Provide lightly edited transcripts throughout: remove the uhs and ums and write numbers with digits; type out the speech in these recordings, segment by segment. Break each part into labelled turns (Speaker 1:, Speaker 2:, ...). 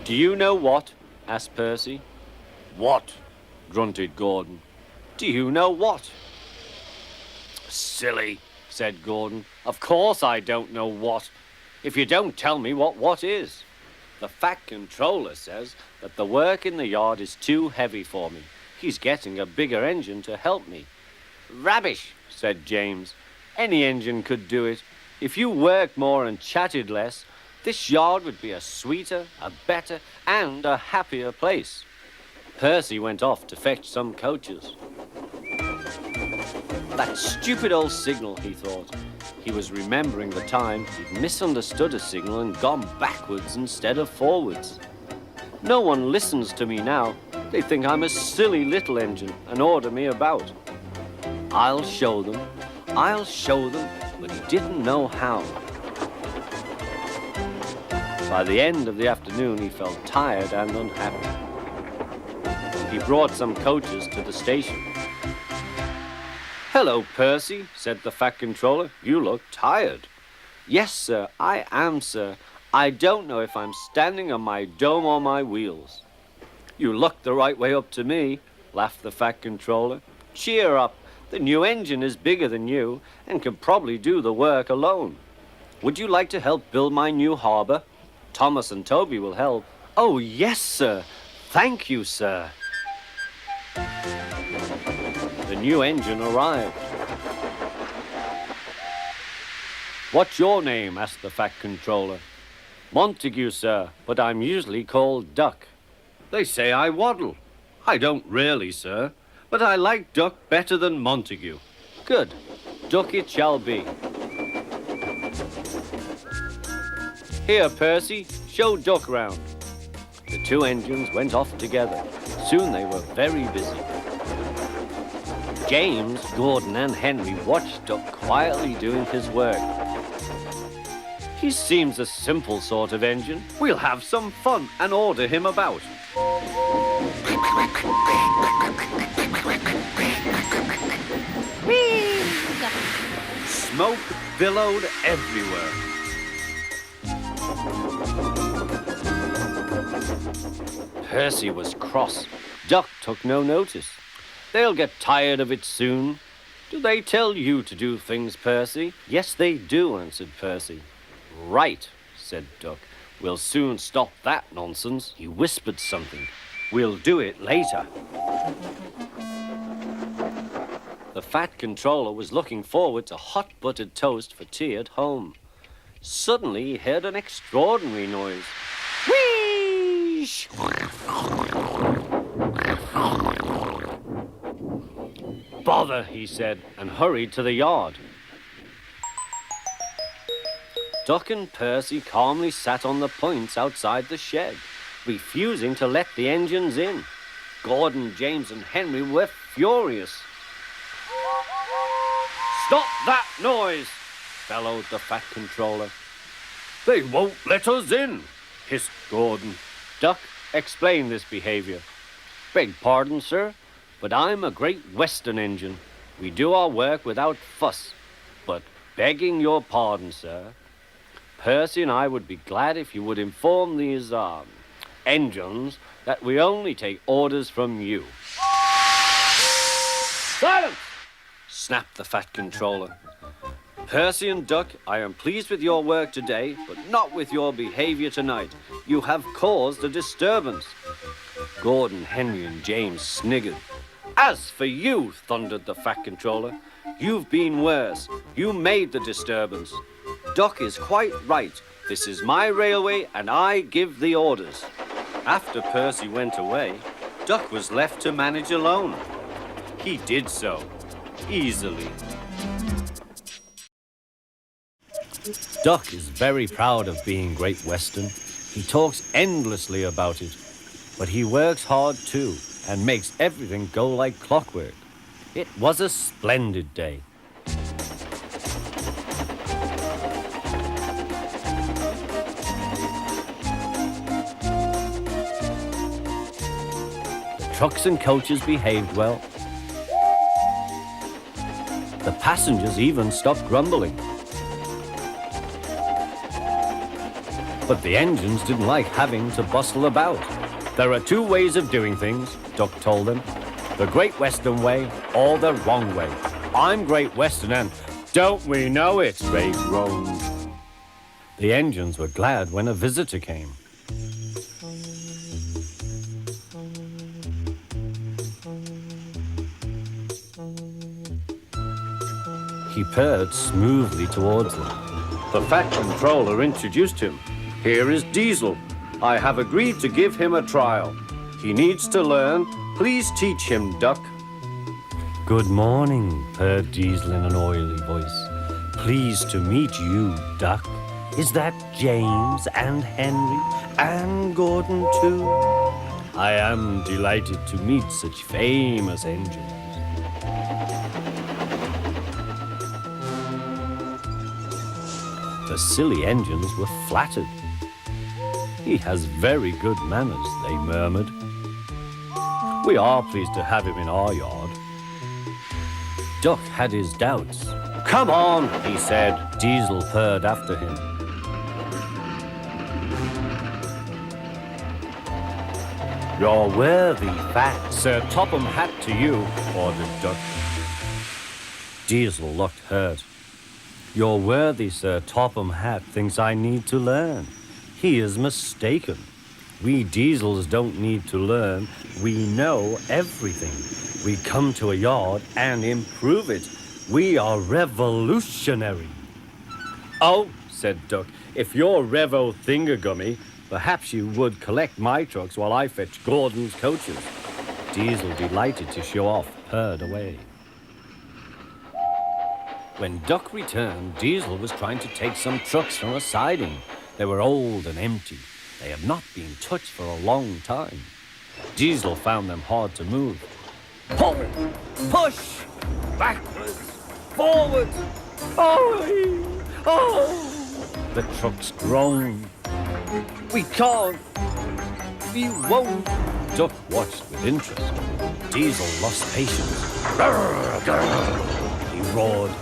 Speaker 1: Do you know what? Asked Percy. What? Grunted Gordon. Do you know what? Silly, said Gordon. Of course I don't know what, if you don't tell me what is. The Fat Controller says that the work in the yard is too heavy for me. He's getting a bigger engine to help me. Rubbish, said James. Any engine could do it. If you worked more and chatted less, this yard would be a sweeter, a better, and a happier place. Percy went off to fetch some coaches. That stupid old signal, he thought. He was remembering the time he'd misunderstood a signal and gone backwards instead of forwards. No one listens to me now. They think I'm a silly little engine and order me about. I'll show them, but he didn't know how. By the end of the afternoon, he felt tired and unhappy. He brought some coaches to the station. Hello, Percy, said the Fat Controller. You look tired. Yes, sir, I am, sir. I don't know if I'm standing on my dome or my wheels. You look the right way up to me, laughed the Fat Controller. Cheer up. The new engine is bigger than you and can probably do the work alone. Would you like to help build my new harbour? Thomas and Toby will help. Oh, yes, sir. Thank you, sir. The new engine arrived. What's your name? Asked the Fat Controller. Montague, sir, but I'm usually called Duck. They say I waddle. I don't really, sir, but I like Duck better than Montague. Good. Duck it shall be. Here, Percy, show Duck round. The two engines went off together. Soon they were very busy. James, Gordon, and Henry watched Duck quietly doing his work. He seems a simple sort of engine. We'll have some fun and order him about. Smoke billowed everywhere. Percy was cross. Duck took no notice. They'll get tired of it soon. Do they tell you to do things, Percy? Yes, they do, answered Percy. Right, said Duck. We'll soon stop that nonsense. He whispered something. We'll do it later. The Fat Controller was looking forward to hot buttered toast for tea at home. Suddenly he heard an extraordinary noise. Whee! Bother, he said, and hurried to the yard. Duck and Percy calmly sat on the points outside the shed, refusing to let the engines in. Gordon, James, and Henry were furious. Stop that noise, bellowed the Fat Controller. They won't let us in, hissed Gordon. Duck explained this behavior. Beg pardon, sir, but I'm a Great Western engine. We do our work without fuss. But begging your pardon, sir, Percy and I would be glad if you would inform these engines that we only take orders from you. Silence! Snapped the Fat Controller. Percy and Duck, I am pleased with your work today, but not with your behavior tonight. You have caused a disturbance. Gordon, Henry, and James sniggered. As for you, thundered the Fat Controller, you've been worse. You made the disturbance. Duck is quite right. This is my railway, and I give the orders. After Percy went away, Duck was left to manage alone. He did so, easily. Duck is very proud of being Great Western. He talks endlessly about it, but he works hard too and makes everything go like clockwork. It was a splendid day. The trucks and coaches behaved well. The passengers even stopped grumbling. But the engines didn't like having to bustle about. There are two ways of doing things, Duck told them. The Great Western Way or the wrong way. I'm Great Western and don't we know it, Ray groaned. The engines were glad when a visitor came. He purred smoothly towards them. The Fat Controller introduced him. Here is Diesel. I have agreed to give him a trial. He needs to learn. Please teach him, Duck. Good morning, purred Diesel in an oily voice. Pleased to meet you, Duck. Is that James and Henry and Gordon too? I am delighted to meet such famous engines. The silly engines were flattered. He has very good manners, they murmured. We are pleased to have him in our yard. Duck had his doubts. Come on, he said. Diesel purred after him. Your worthy fat Sir Topham Hat to you, ordered Duck. Diesel looked hurt. Your worthy Sir Topham Hat thinks I need to learn. He is mistaken. We Diesels don't need to learn. We know everything. We come to a yard and improve it. We are revolutionary. Oh, said Duck, if you're Revo Thingamgummy, perhaps you would collect my trucks while I fetch Gordon's coaches. Diesel, delighted to show off, purred away. When Duck returned, Diesel was trying to take some trucks from a siding. They were old and empty. They had not been touched for a long time. Diesel found them hard to move. Pull, push, backwards, forward. Oh! The trucks groaned. We can't. We won't. Duck watched with interest. Diesel lost patience. He roared,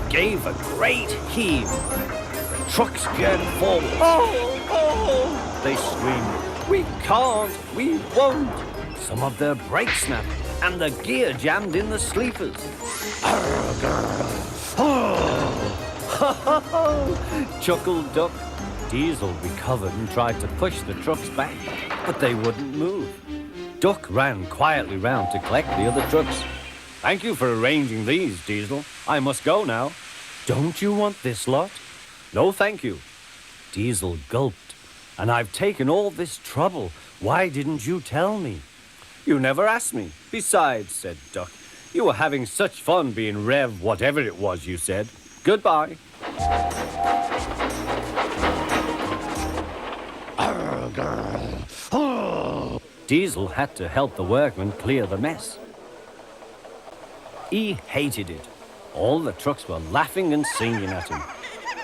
Speaker 1: gave a great heave. The trucks jerked forward. Oh! They screamed, we can't, we won't. Some of their brakes snapped, and the gear jammed in the sleepers. Chuckled Duck. Diesel recovered and tried to push the trucks back, but they wouldn't move. Duck ran quietly round to collect the other trucks. Thank you for arranging these, Diesel. I must go now. Don't you want this lot? No, thank you. Diesel gulped. And I've taken all this trouble. Why didn't you tell me? You never asked me. Besides, said Duck, you were having such fun being Rev whatever it was you said. Goodbye. Diesel had to help the workmen clear the mess. He hated it. All the trucks were laughing and singing at him.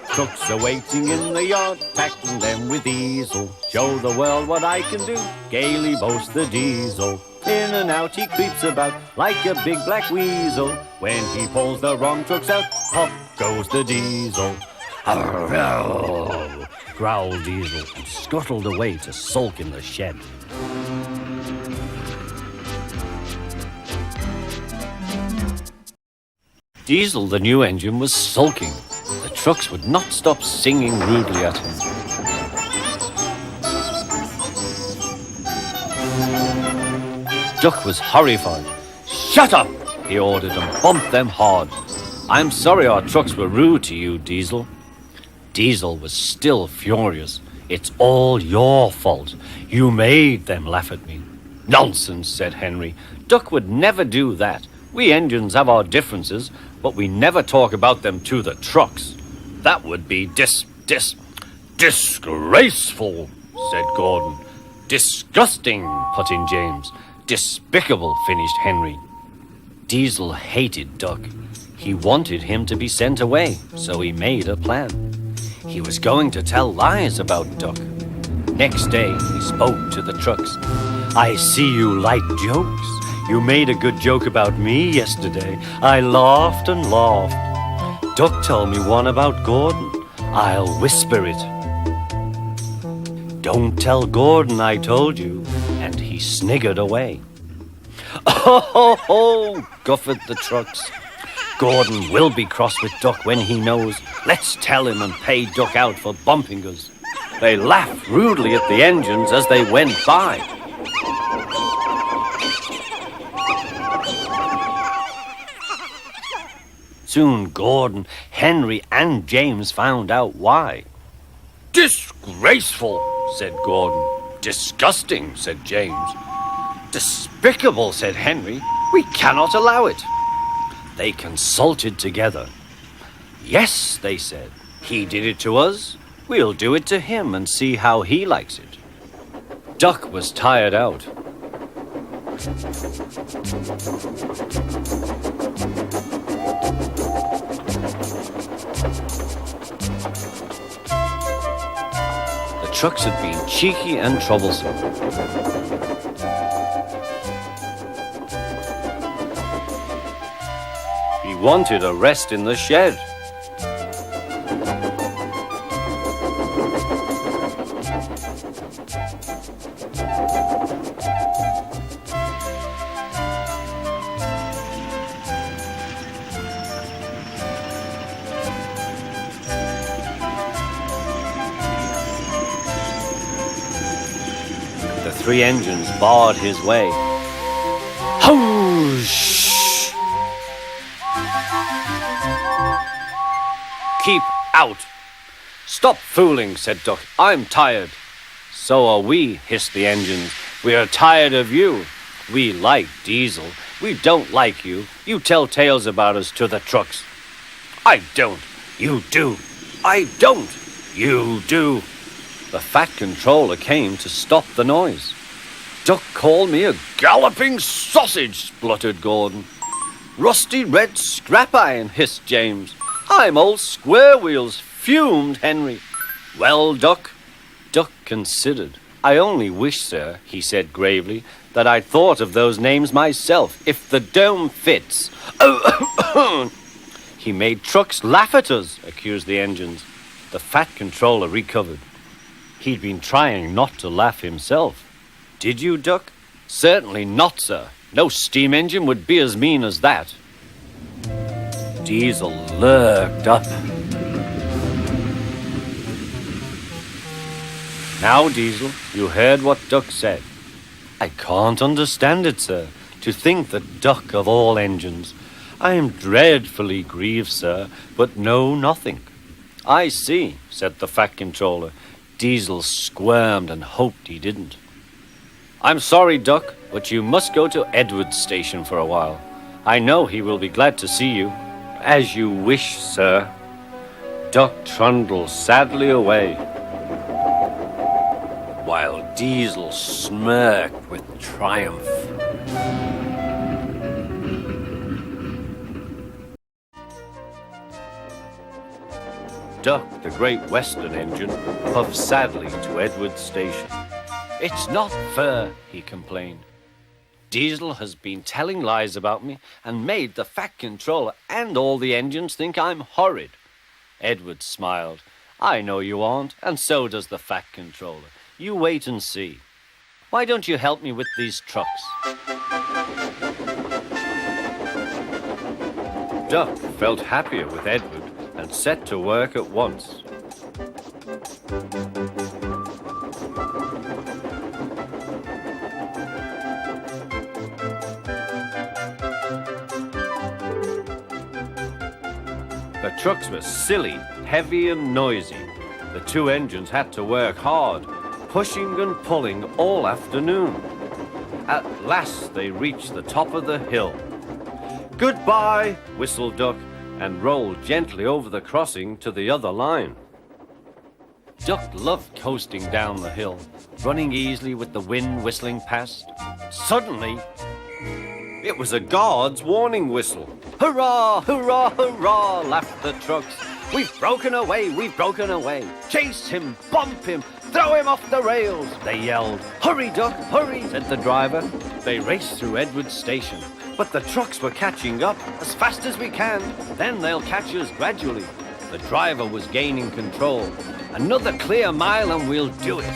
Speaker 1: Trucks are waiting in the yard, tackling them with Diesel. Show the world what I can do, gaily boasts the Diesel. In and out he creeps about like a big black weasel. When he pulls the wrong trucks out, pop goes the Diesel. Growled Diesel and scuttled away to sulk in the shed. Diesel, the new engine, was sulking. The trucks would not stop singing rudely at him. Duck was horrified. Shut up, he ordered and bumped them hard. I'm sorry our trucks were rude to you, Diesel. Diesel was still furious. It's all your fault. You made them laugh at me. Nonsense, said Henry. Duck would never do that. We engines have our differences, but we never talk about them to the trucks. That would be disgraceful, said Gordon. Disgusting, put in James. Despicable, finished Henry. Diesel hated Duck. He wanted him to be sent away, so he made a plan. He was going to tell lies about Duck. Next day, he spoke to the trucks. I see you like jokes. You made a good joke about me yesterday. I laughed and laughed. Duck told me one about Gordon. I'll whisper it. Don't tell Gordon I told you, and he sniggered away. Oh, ho, ho, guffared the trucks. Gordon will be cross with Duck when he knows. Let's tell him and pay Duck out for bumping us. They laughed rudely at the engines as they went by. Soon Gordon, Henry, and James found out why. Disgraceful, said Gordon. Disgusting, said James. Despicable, said Henry. We cannot allow it. They consulted together. Yes, they said. He did it to us. We'll do it to him and see how he likes it. Duck was tired out. The trucks had been cheeky and troublesome. He wanted a rest in the shed. The three engines barred his way. Whoosh! Keep out! Stop fooling, said Duck. I'm tired. So are we, hissed the engines. We are tired of you. We like Diesel. We don't like you. You tell tales about us to the trucks. I don't. You do. I don't. You do. The Fat Controller came to stop the noise. Duck called me a galloping sausage, spluttered Gordon. Rusty red scrap iron, hissed James. I'm old Square Wheels, fumed Henry. Well, Duck? Duck considered. I only wish, sir, he said gravely, that I'd thought of those names myself, if the dome fits. Oh, he made trucks laugh at us, accused the engines. The Fat Controller recovered. He'd been trying not to laugh himself. Did you, Duck? Certainly not, sir. No steam engine would be as mean as that. Diesel lurked up. Now, Diesel, you heard what Duck said. I can't understand it, sir. To think that Duck of all engines. I am dreadfully grieved, sir, but know nothing. I see, said the Fat Controller. Diesel squirmed and hoped he didn't. I'm sorry, Duck, but you must go to Edward's station for a while. I know he will be glad to see you. As you wish, sir. Duck trundled sadly away, while Diesel smirked with triumph. Duck, the Great Western engine, puffed sadly to Edward's station. It's not fair, he complained. Diesel has been telling lies about me and made the Fat Controller and all the engines think I'm horrid. Edward smiled. I know you aren't, and so does the Fat Controller. You wait and see. Why don't you help me with these trucks? Duck felt happier with Edward and set to work at once. The trucks were silly, heavy and noisy. The two engines had to work hard, pushing and pulling all afternoon. At last they reached the top of the hill. Goodbye, whistled Duck, and rolled gently over the crossing to the other line. Duck loved coasting down the hill, running easily with the wind whistling past. Suddenly, it was a guard's warning whistle. Hurrah, hurrah, hurrah, laughed the trucks. We've broken away, we've broken away. Chase him, bump him, throw him off the rails, they yelled. Hurry, Duck, hurry, said the driver. They raced through Edward's station, but the trucks were catching up. As fast as we can, then they'll catch us gradually. The driver was gaining control. Another clear mile and we'll do it.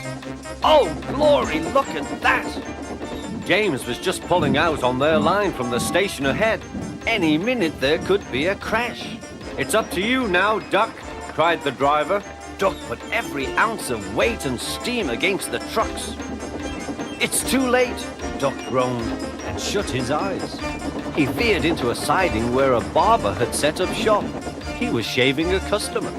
Speaker 1: Oh, glory, look at that! James was just pulling out on their line from the station ahead. Any minute there could be a crash. It's up to you now, Duck, cried the driver. Duck put every ounce of weight and steam against the trucks. It's too late, Duck groaned and shut his eyes. He veered into a siding where a barber had set up shop. He was shaving a customer.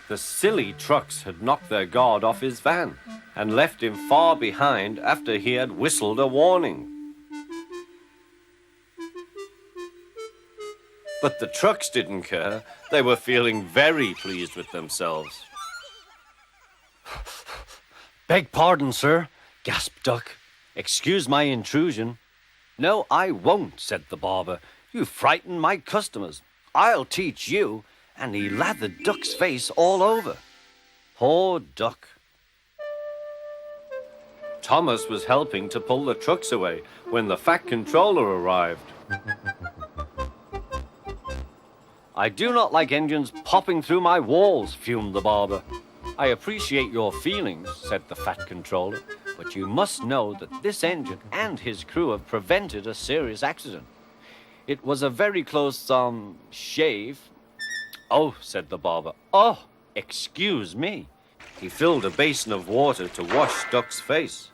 Speaker 1: The silly trucks had knocked their guard off his van and left him far behind after he had whistled a warning. But the trucks didn't care. They were feeling very pleased with themselves. Beg pardon, sir, gasped Duck. Excuse my intrusion. No, I won't, said the barber. You frightened my customers. I'll teach you. And he lathered Duck's face all over. Poor Duck. Thomas was helping to pull the trucks away when the Fat Controller arrived. I do not like engines popping through my walls, fumed the barber. I appreciate your feelings, said the Fat Controller, but you must know that this engine and his crew have prevented a serious accident. It was a very close, shave. Oh, said the barber. Oh, excuse me. He filled a basin of water to wash Duck's face.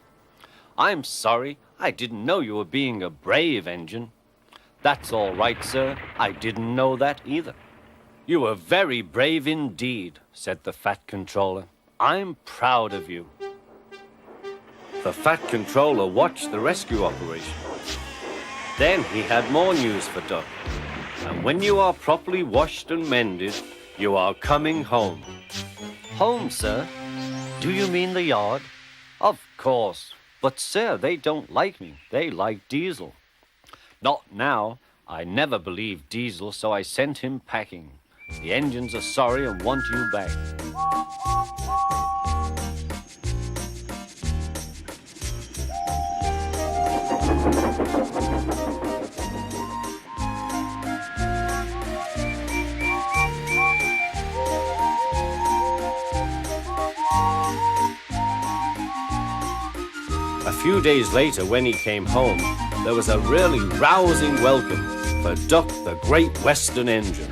Speaker 1: I'm sorry. I didn't know you were being a brave engine. That's all right, sir. I didn't know that either. You were very brave indeed, said the Fat Controller. I'm proud of you. The Fat Controller watched the rescue operation. Then he had more news for Duck. And when you are properly washed and mended, you are coming home. Home, sir? Do you mean the yard? Of course. But, sir, they don't like me. They like Diesel. Not now. I never believed Diesel, so I sent him packing. The engines are sorry and want you back. A few days later, when he came home, there was a really rousing welcome for Duck the Great Western Engine.